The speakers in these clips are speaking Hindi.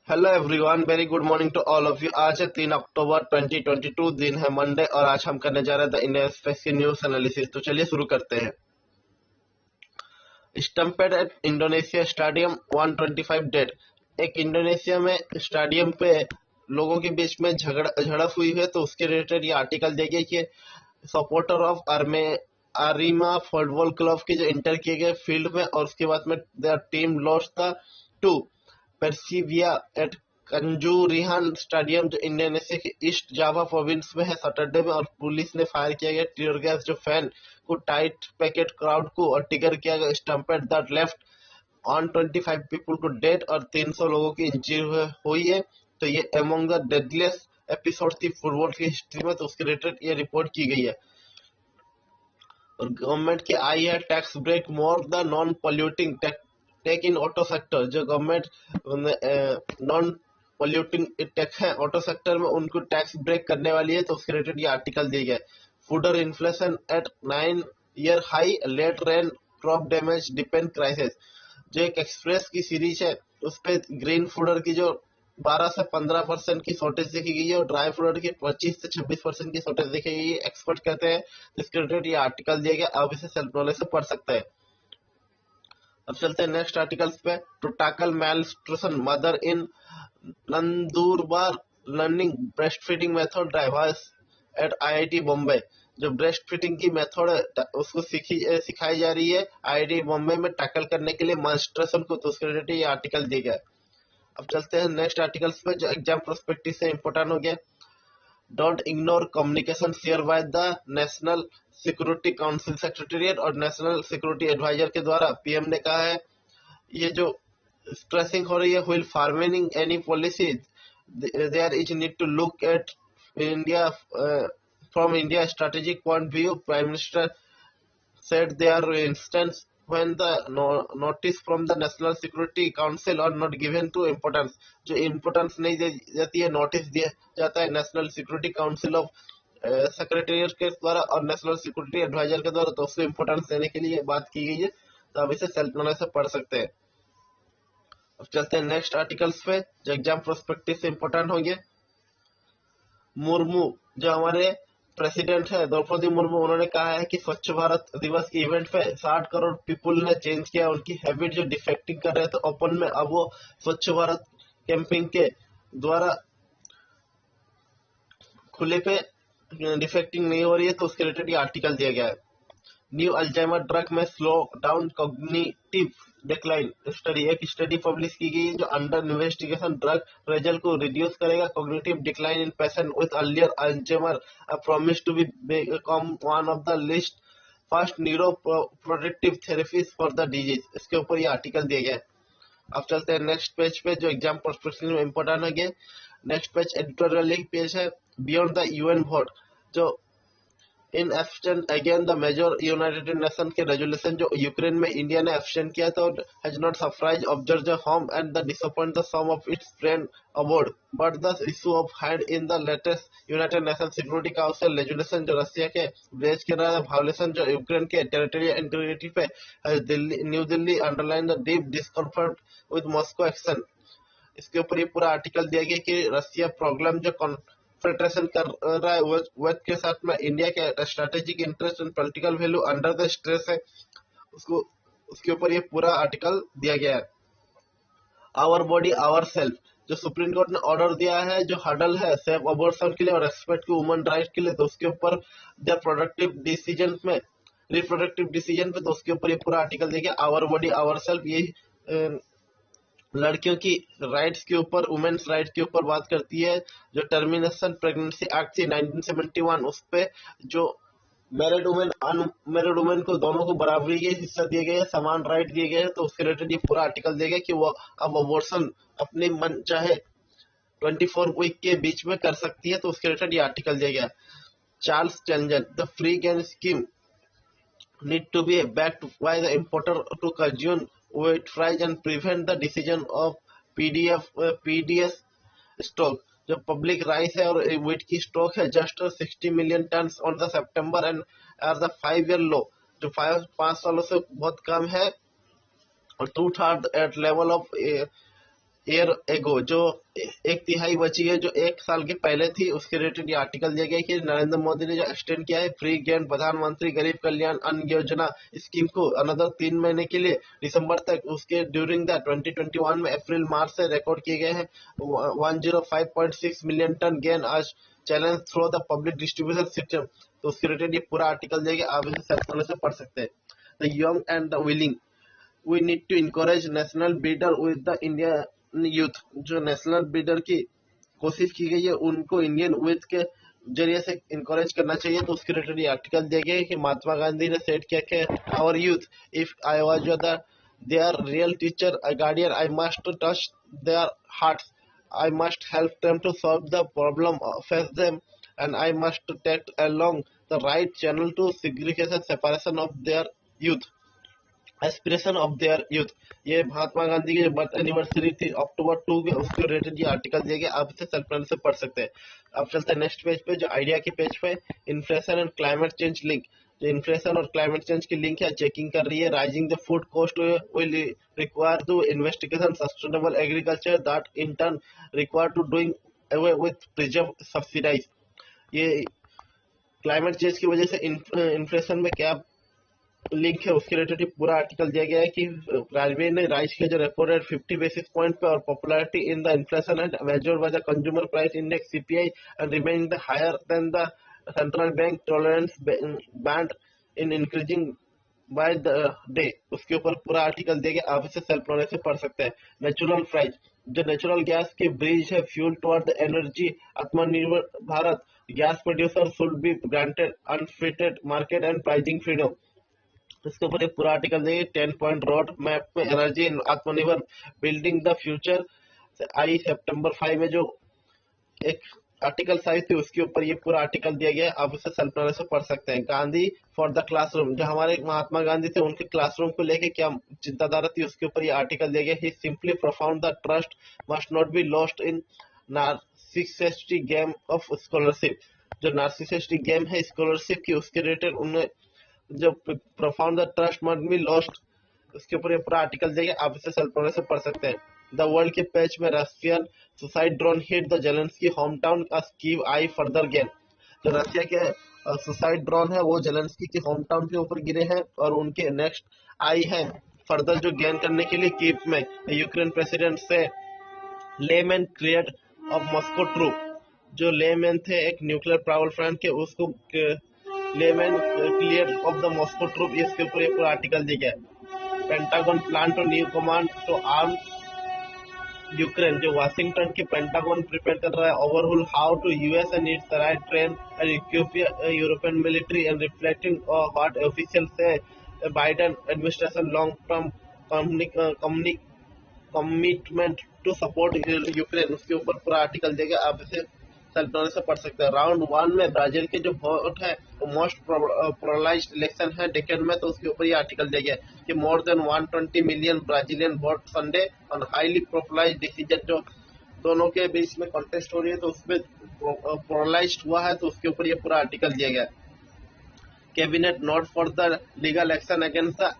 Hello everyone, very good morning to all of you. आज है 3 अक्टूबर 2022, दिन है मंडे और आज हम करने जा रहे हैं द इंडियन स्पेस की न्यूज एनालिसिस। तो चलिए शुरू करते हैं। स्टम्पेड एट इंडोनेशिया स्टेडियम 125 डेड। एक इंडोनेशिया में स्टेडियम पे लोगों के बीच में झड़प हुई है, तो उसके रिलेटेड ये आर्टिकल देखिए कि सपोर्टर ऑफ आरिमा फुटबॉल क्लब के जो इंटर किए गए फील्ड में और उसके बाद में their team lost the two Persivia at Kanjuruhan stadium जो इंडोनेशिया के ईस्ट जावा प्रोविंस में है सैटरडे में, और पुलिस ने फायर किया गया टीयर गैस जो फैन को टाइट पैकेट क्राउड को और टिगर किया गया स्टम्पेड दैट लेफ्ट 125 पीपल को डेड और 300 लोगों की इंजरी हुई है। तो ये अमंग द डेडलीस्ट एपिसोड थी फुटबॉल की हिस्ट्री में, तो उसके रिलेटेड ये रिपोर्ट की गई है। और गवर्नमेंट की आई है tax break more the non polluting tech in auto sector. जो गवर्नमेंट नॉन पॉल्यूटिंग टेक है ऑटो सेक्टर में, उनको टैक्स ब्रेक करने वाली है, तो उसके रिलेटेड ये आर्टिकल दिया गया। Food inflation at 9 year high, late rain crop damage depend crisis. जो एक एक्सप्रेस की सीरीज है उस पे ग्रीन फूडर की जो 12 से 15% की शॉर्टेज देखी गई है और ड्राई फूडर की 25 से 26% की शॉर्टेज देखी गई है, एक्सपर्ट कहते हैं। इसके रिलेटेड ये आर्टिकल दिया गया, आप इसे सेल्फ नॉलेज से पढ़ सकते हैं। अब चलते हैं नेक्स्ट आर्टिकल्स पे। To tackle malnutrition, mother in Nandurbar learning breast feeding method drivers at IIT Bombay. जो ब्रेस्ट फीडिंग की मेथड है उसको सिखाई जा रही है आईआईटी बॉम्बे में टैकल करने के लिए मास्टरेशन को, तो उसके रिलेटेड ये आर्टिकल दिया गया है। अब चलते हैं नेक्स्ट आर्टिकल्स पे जो एग्जाम प्रोस्पेक्टिव से इम्पोर्टेंट हो गया। Don't ignore communication share by the national security council secretariat और नेशनल सिक्योरिटी एडवाइजर के द्वारा पीएम ने कहा है ये जो स्ट्रेसिंग हो रही है while formatting any policies there is need to look at India from India strategic point view. Prime minister said there are instances when the notice from the National Security Council are not given to importance। जो importance नहीं दी जाती है, notice दिया जाता है national security council of secretariat के द्वारा और नेशनल सिक्योरिटी एडवाइजर के द्वारा, तो उसको इम्पोर्टेंस देने के लिए बात की गई है, तो आप इसे सेल्फ नॉलेज से पढ़ सकते हैं। अब चलते हैं नेक्स्ट आर्टिकल्स पे जो एग्जाम प्रोस्पेक्टिव से इम्पोर्टेंट होंगे। मुर्मू जो हमारे प्रेसिडेंट है द्रौपदी मुर्मू, उन्होंने कहा है कि स्वच्छ भारत दिवस के इवेंट पे 60 करोड़ पीपल ने चेंज किया उनकी हैबिट जो डिफेक्टिंग कर रहे थे ओपन में, अब वो स्वच्छ भारत कैंपिंग के द्वारा खुले पे डिफेक्टिंग नहीं हो रही है, तो उसके रिलेटेड ये आर्टिकल दिया गया है। न्यू अल्जाइमर ड्रग में slow down cognitive decline study, एक स्टडी पब्लिश की गई जो अंडर इन्वेस्टिगेशन ड्रग रेजल को रिड्यूस करेगा cognitive decline in patient with earlier Alzheimer, promise to be become one of the list first neuro protective therapies for the disease. इसके ऊपर ये आर्टिकल दिया गया है। अब चलते हैं नेक्स्ट पेज पे जो एग्जाम पर्सपेक्टिव में इंपॉर्टेंट है। नेक्स्ट पेज एडिटोरियल पेज है। बियॉन्ड द यूएन वोट, जो in abstained again the major United Nation के रेजोल्यूशन जो यूक्रेन में इंडिया ने एब्स्टेंट किया था, has not surprise observe the home and the disappoint the some of its friend abroad, but the issue of hand in the latest United Nation Security Council resolution जो रशिया के ब्रेज के रहा वायोलेशन जो यूक्रेन के टेरिटोरियल इंटीग्रिटी पे new Delhi underline the deep discomfort with Moscow action. इसके ऊपर ये पूरा आर्टिकल दिया गया कि रशिया प्रॉब्लम जो कॉन्फ्रेंट्रेशन कर रहा है वेस्ट के साथ में, इंडिया के strategic interest and political value under the stress है, उसको उसके ऊपर ये पूरा आर्टिकल दिया गया है। आवर बॉडी आवर सेल्फ, जो सुप्रीम कोर्ट ने ऑर्डर दिया है जो हडल है सेफ अबॉर्शन के लिए और रेस्पेक्ट टू वुमन राइट के लिए, तो उसके ऊपर द प्रोडक्टिव डिसीजन में रिप्रोडक्टिव डिसीजन पे, तो उसके ऊपर ये पूरा आर्टिकल देखिए। आवर बॉडी आवर सेल्फ ये लड़कियों की राइट्स के ऊपर वुमेन्स राइट के ऊपर बात करती है। जो टर्मिनेशन प्रेगनेंसी एक्ट थी 1971, उस पे जो मैरिड वुमेन अनमैरिड वुमेन को दोनों को बराबरी के हिस्सा दिए गए, समान राइट दिए गए, तो उसके रिलेटेड ये पूरा आर्टिकल दिया गया कि वो अब अबॉर्शन अपने मन चाहे 24 वीक के बीच में कर सकती है, तो उसके रिलेटेड ये आर्टिकल दिया गया। चार्ल्स चेंजन, the free game scheme need to be backed by the importer to consume wheat price and prevent the decision of PDS stock। जो पब्लिक राइस है और wheat की स्टॉक है just 60 million ton on the September end are the 5 year low, जो 5 सालों से बहुत कम है और 2/3 at level of year ago, जो एक तिहाई बची है जो एक साल के पहले थी, उसके रिलेटेड ये आर्टिकल दिया गया है कि नरेंद्र मोदी ने जो एक्सटेंड किया है फ्री गैन प्रधानमंत्री गरीब कल्याण अन्न योजना स्कीम को अनदर 3 महीने के लिए दिसंबर तक। उसके ड्यूरिंग द 2021 में अप्रैल मार्च से रिकॉर्ड किए गए हैं 105.6 मिलियन टन गेन आज challenge through the public distribution system. तो उसके रिलेटेड ये पूरा आर्टिकल दिया गया, आप इसे सेल्फ से पढ़ सकते हैं। The young and the willing, we need to encourage national builder with the Indian youth. जो नेशनल बिल्डर की कोशिश की गई है उनको इंडियन यूथ के जरिए से इनकरेज करना चाहिए। तो उसके रिलेटेड ये आर्टिकल दिया गया है कि महात्मा गांधी ने सेट किया कि our youth, if I was the their real teacher guardian, I must touch their hearts, I must help them to solve the problem face them, and I must take along the right channel to segregation separation of their youth, aspiration of their youth. ये महात्मा गांधी की बर्थ एनिवर्सरी थी अक्टूबर 2 के, उसके रिलेटेड ये आर्टिकल दिया गया, आप इसे सेल्फ से पढ़ सकते हैं। अब चलते हैं नेक्स्ट पेज पे, जो आइडिया के पेज पे inflation and climate change link. जो इन्फ्लेशन और क्लाइमेट चेंज की लिंक है चेकिंग कर रही है। Rising the food cost will require to investigation sustainable agriculture that in turn require to doing away with preserve subsidise. ये क्लाइमेट चेंज की वजह से इन्फ्लेशन में क्या लिंक है, उसके रिलेटेड पूरा आर्टिकल दिया गया है कि आरबीआई ने राइज किया जो रेपो रेट 50 बेसिस पॉइंट पे, और popularity in the inflation and measured by the consumer price index CPI and remaining the higher than the central bank tolerance band in increasing by the day. उसके ऊपर पूरा आर्टिकल दिया गया, आप इसे सेल्फ नॉलेज से पढ़ सकते हैं। नेचुरल प्राइस, जो नेचुरल गैस की ब्रिज है फ्यूल टुवर्ड द एनर्जी आत्मनिर्भर Bharat, gas producer should be granted unfettered market and pricing freedom. इसके ऊपर एक पूरा आर्टिकल देखिए 10 पॉइंट रोड मैप में एनर्जी आत्मनिर्भर बिल्डिंग द फ्यूचर। आई सितंबर 5 में जो एक आर्टिकल आई थी उसके ऊपर ये पूरा आर्टिकल दिया गया है, आप उसे सेल्फ नॉलेज से पढ़ सकते हैं। गांधी फॉर द क्लासरूम, जो हमारे महात्मा गांधी थे उनके क्लासरूम को लेके क्या चिंताधारा थी, उसके ऊपर ये आर्टिकल दिया गया। He simply profound the trust must not be lost in narcissistic game of scholarship. जो नार्सिसिस्टिक गेम है स्कॉलरशिप की, उसके रिलेटेड उन्हें जो profound the trust must be lost, उसके ऊपर ये पूरा आर्टिकल देंगे, आप इसे सेल्फ नॉलेज से पढ़ सकते हैं। द वर्ल्ड के पेज में Russian suicide drone hit the Zelensky home town का कीव आई फर्दर गेन। जो रशिया के सुसाइड ड्रोन है वो जेलेंस्की के होम टाउन के ऊपर गिरे हैं और उनके नेक्स्ट आई है फर्दर जो गेन करने के लिए कीव में। यूक्रेन प्रेसिडेंट से Lyman cleared of Moscow troop. जो लेमैन थे एक न्यूक्लियर पावर प्लांट के, उसको Lyman clear of the Moscow troop, इसके ऊपर एक पूरा आर्टिकल दिया गया है। Pentagon plan to new command to arm Ukraine. जो वाशिंगटन के पेंटागन प्रिपेयर कर रहा है overhaul how to US and its right train and equip European military and reflecting what official say Biden administration long term commitment to support Ukraine. उसके ऊपर पूरा आर्टिकल देगा, आप इसे सेल्फ नॉलेज से पढ़ सकते हैं। राउंड 1 में ब्राजील के जो वोट है वो मोस्ट पोलराइज्ड इलेक्शन है डेकेड में, तो उसके ऊपर ये आर्टिकल दिया गया कि more than 120 million Brazilian vote Sunday on highly polarised decision. जो दोनों के बीच में कॉन्टेस्ट हो रही है तो उसमें पोलराइज्ड हुआ है, तो उसके ऊपर ये पूरा आर्टिकल दिया गया। Cabinet not for the legal action against the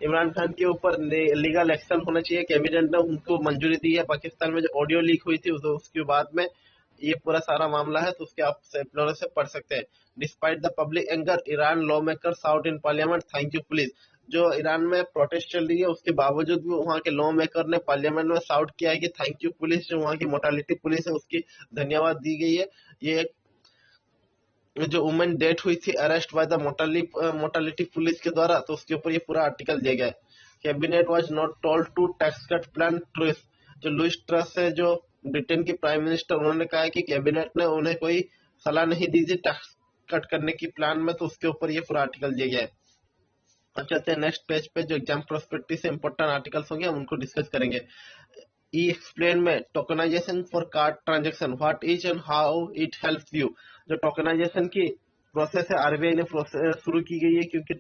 Imran Khan के ऊपर लीगल एक्शन होना चाहिए, कैबिनेट ने उनको मंजूरी दी है। पाकिस्तान में जो ऑडियो लीक हुई थी उसके बाद में ये पूरा सारा मामला है, तो उसके आप सेल्फ से पढ़ सकते हैं। Despite the public anger Iran law makers out in parliament thank you police. जो ईरान में प्रोटेस्ट चल रही है उसके बावजूद भी वहाँ के लॉ मेकर ने पार्लियामेंट में शाउट किया है कि थैंक यू पुलिस। जो वहाँ की मोर्टालिटी पुलिस है उसकी धन्यवाद दी गई है। ये जो वुमेन डेथ हुई थी arrest by the mortality police के द्वारा, तो उसके ऊपर ये पूरा आर्टिकल दिया गया है। Cabinet was not told to tax cut plan Truss. जो लुइस ट्रस है जो ब्रिटेन के प्राइम मिनिस्टर, उन्होंने कहा है कि कैबिनेट ने उन्हें कोई सलाह नहीं दी थी टैक्स कट करने की प्लान में, तो उसके ऊपर ये पूरा आर्टिकल दिया गया है। अब चलते हैं नेक्स्ट पेज पे, जो एग्जाम प्रोस्पेक्टिव से इंपॉर्टेंट आर्टिकल्स होंगे हम उनको डिस्कस करेंगे। ई एक्सप्लेन में tokenisation for card transaction what is and how it helps you. जो टोकनाइजेशन की प्रोसेस है आरबीआई ने शुरू की गई है, क्योंकि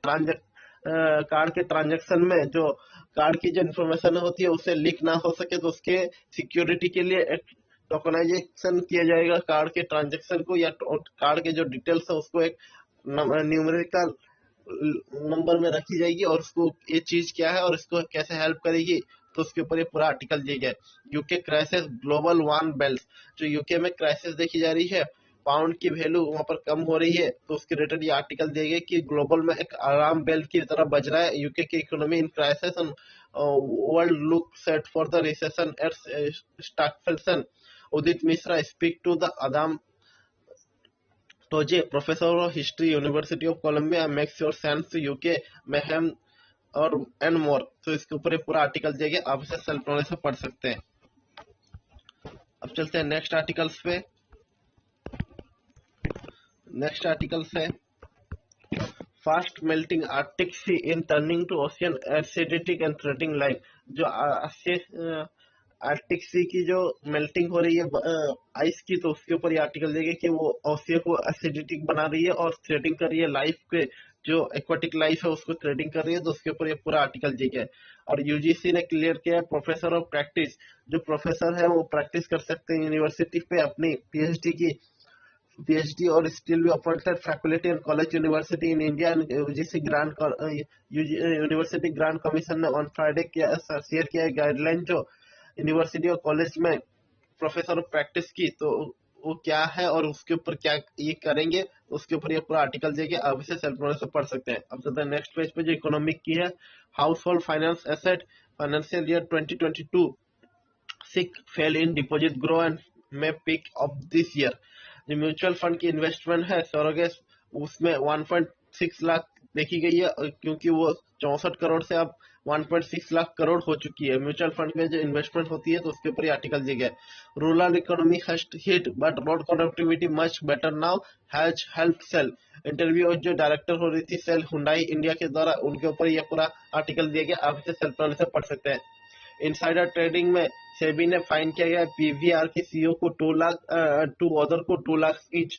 कार्ड के ट्रांजेक्शन में जो कार्ड की जो इन्फॉर्मेशन होती है उसे लीक ना हो सके, तो उसके सिक्योरिटी के लिए एक टोकनाइजेशन किया जाएगा कार्ड के ट्रांजेक्शन को, या कार्ड के जो डिटेल्स है उसको एक न्यूमेरिकल नंबर में रखी जाएगी और उसको ये चीज क्या है और इसको कैसे हेल्प करेगी तो उसके ऊपर ये पूरा आर्टिकल दिया गया है। UK crisis global warn bells, जो यूके में क्राइसिस देखी जा रही है, पाउंड की वैल्यू वहां पर कम हो रही है, तो उसके रिलेटेड ये आर्टिकल दिया गया कि ग्लोबल में एक अलार्म बेल की तरह बज रहा है। यूके की economy in crisis and world look set for the recession at स्टॉकफेल्सन। Udit Mishra speak to the Adam Tooze, professor of history, university of Columbia, makes your sense UK mayhem और एंड मोर। तो इसके ऊपर ये पूरा आर्टिकल दिया गया, आप इसे सेल्फ नॉलेज से पढ़ सकते हैं। अब चलते हैं नेक्स्ट आर्टिकल्स पे। नेक्स्ट आर्टिकल्स है fast melting Arctic sea in turning to ocean acidic and threatening life. जो आर्कटिक सी की जो मेल्टिंग हो रही है आइस की, तो उसके ऊपर ये आर्टिकल देगा कि वो ओशियन को एसिडिक बना रही है और थ्रेटिंग कर रही है लाइफ के, जो एक्वाटिक लाइफ है उसको थ्रेटिंग कर रही है। तो उसके ऊपर ये पूरा आर्टिकल दिया है। और यूजीसी ने क्लियर किया है प्रोफेसर ऑफ प्रैक्टिस, जो प्रोफेसर है वो प्रैक्टिस कर सकते हैं यूनिवर्सिटी पे अपनी PhD और still be appointed faculty and college university in India and university grant commission ने ऑन फ्राइडे शेयर किया है गाइडलाइन जो यूनिवर्सिटी और कॉलेज में प्रोफेसर ऑफ प्रैक्टिस की, तो वो क्या है और उसके ऊपर क्या ये करेंगे, उसके ऊपर ये पूरा आर्टिकल देके आप इसे सेल्फ नॉलेज से पढ़ सकते हैं। अब चलते हैं नेक्स्ट पेज पे, जो इकोनॉमिक की है। House hold finance asset financial year 2022 sick fail in deposit grow and में पिक ऑफ दिस ईयर। जो म्यूचुअल फंड की इन्वेस्टमेंट है सरोगेस, उसमें 1.6 लाख देखी गई है, क्योंकि वो 64 करोड़ से अब 1.6 लाख करोड़ हो चुकी है। म्यूचुअल फंड में जो इन्वेस्टमेंट होती है, तो उसके ऊपर आर्टिकल दिया गया है। Rural economy has hit but road connectivity much better now has help sell. Interview जो डायरेक्टर हो रही थी सेल हुंडई इंडिया के द्वारा, उनके ऊपर यह पूरा आर्टिकल दिया गया, आप इसे सेल्फ नॉलेज से पढ़ सकते हैं। इनसाइडर ट्रेडिंग में सेबी ने फाइन किया गया पीवीआर के सीईओ को 2 लाख, 2 अदर को 2 लाख ईच।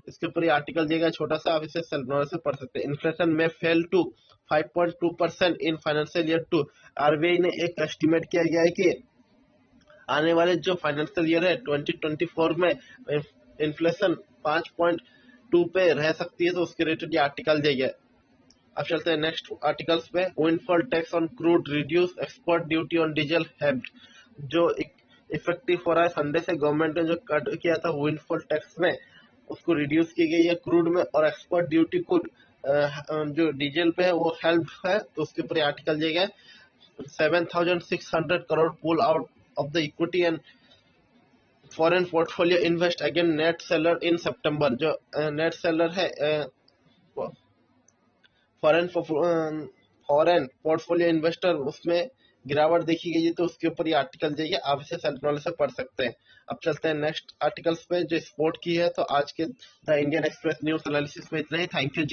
इसके ऊपर ये आर्टिकल दिया गया छोटा सा, आप इसे सेल्फ नॉलेज से पढ़ सकते हैं। इन्फ्लेशन में fell to 5.2% in financial year 2। RBI ने एक एस्टिमेट किया गया है कि आने वाले जो फाइनेंशियल ईयर है 2024 में इन्फ्लेशन 5.2 पे रह सकती है, तो उसके रिलेटेड ये आर्टिकल दिया गया है। अब चलते हैं नेक्स्ट आर्टिकल्स पे। Windfall tax on crude reduce, export duty on diesel helped. जो इफेक्टिव हो रहा है संडे से, गवर्नमेंट ने जो कट किया था विंडफॉल टैक्स में, उसको रिड्यूस की गई है क्रूड में, और एक्सपोर्ट ड्यूटी को जो डीजल पे है वो हेल्प है, तो उसके ऊपर आर्टिकल दिया गया। 7,600 crore pull out of the equity and foreign portfolio invest again net seller in September. जो नेट सेलर है फॉरेन पोर्टफोलियो इन्वेस्टर, उसमें गिरावट देखी गई है, तो उसके ऊपर ये आर्टिकल दिया, आप इसे सेल्फ नॉलेज से पढ़ सकते हैं। अब चलते हैं नेक्स्ट आर्टिकल्स पे, जो स्पोर्ट की है। तो आज के the Indian express news analysis में इतना ही। Thank you.